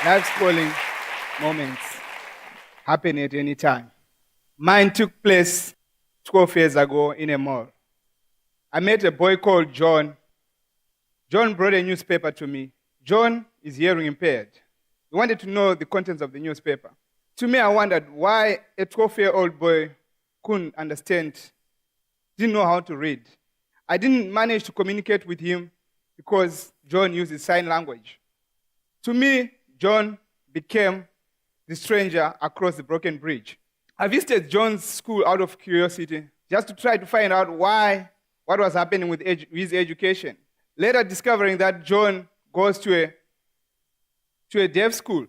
Life's calling moments happen at any time. Mine took place 12 years ago in a mall. I met a boy called John. John brought a newspaper to me. John is hearing impaired. He wanted to know the contents of the newspaper. To me, I wondered why a 12-year-old boy couldn't understand, didn't know how to read. I didn't manage to communicate with him because John uses sign language. To me, John became the stranger across the broken bridge. I visited John's school out of curiosity, just to try to find out what was happening with his education. Later discovering that John goes to a deaf school.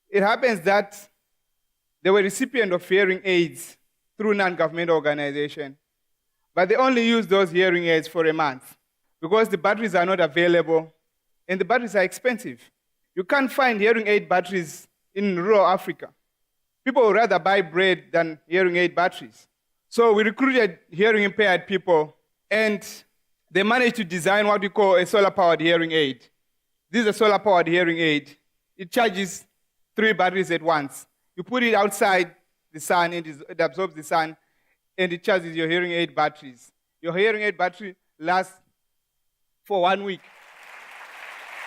It happens that they were recipients of hearing aids through non-governmental organization, but they only use those hearing aids for a month because the batteries are not available and the batteries are expensive. You can't find hearing aid batteries in rural Africa. People would rather buy bread than hearing aid batteries. So we recruited hearing impaired people, and they managed to design what we call a solar-powered hearing aid. This is a solar-powered hearing aid. It charges 3 batteries at once. You put it outside the sun, and it absorbs the sun, and it charges your hearing aid batteries. Your hearing aid battery lasts for 1 week.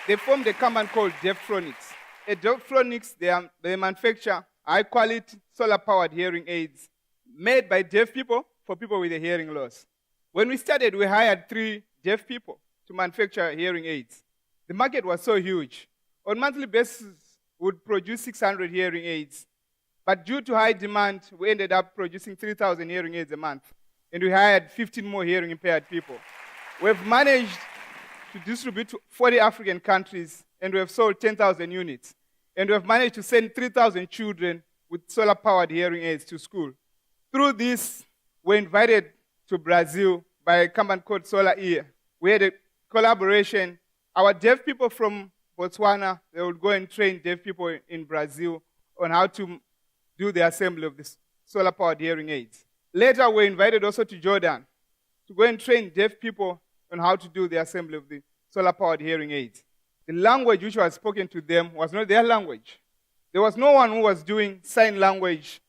They formed a company called Deaftronics. At Deaftronics, they manufacture high-quality solar-powered hearing aids made by deaf people for people with a hearing loss. When we started, we hired 3 deaf people to manufacture hearing aids. The market was so huge. On a monthly basis, we would produce 600 hearing aids. But due to high demand, we ended up producing 3,000 hearing aids a month. And we hired 15 more hearing impaired people. We've managed to distribute to 40 African countries, and we have sold 10,000 units. And we have managed to send 3,000 children with solar-powered hearing aids to school. Through this, we're invited to Brazil by a company called Solar Ear. We had a collaboration. Our deaf people from Botswana, they would go and train deaf people in Brazil on how to do the assembly of the solar-powered hearing aids. Later, we're invited also to Jordan to go and train deaf people on how to do the assembly of the solar-powered hearing aids. The language which was spoken to them was not their language. There was no one who was doing sign language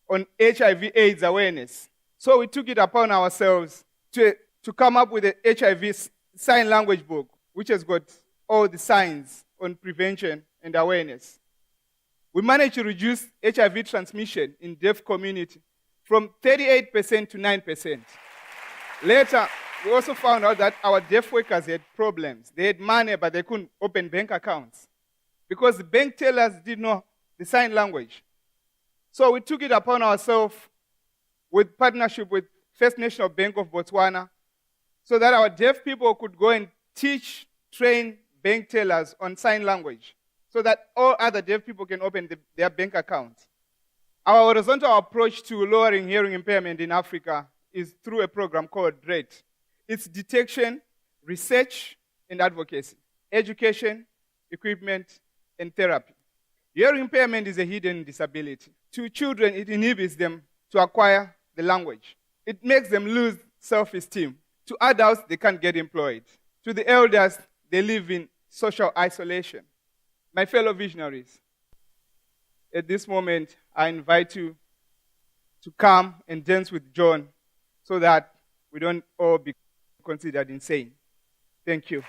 on HIV/AIDS awareness. So we took it upon ourselves to come up with a HIV sign language book, which has got all the signs on prevention and awareness. We managed to reduce HIV transmission in deaf community from 38% to 9%. Later, we also found out that our deaf workers had problems. They had money, but they couldn't open bank accounts because the bank tellers didn't know the sign language. So we took it upon ourselves with partnership with First National Bank of Botswana so that our deaf people could go and train bank tellers on sign language so that all other deaf people can open their bank accounts. Our horizontal approach to lowering hearing impairment in Africa is through a program called DREAT. It's detection, research, and advocacy, education, equipment, and therapy. Hearing impairment is a hidden disability. To children, it inhibits them to acquire the language. It makes them lose self-esteem. To adults, they can't get employed. To the elders, they live in social isolation. My fellow visionaries, at this moment, I invite you to come and dance with John so that we don't all be considered insane. Thank you.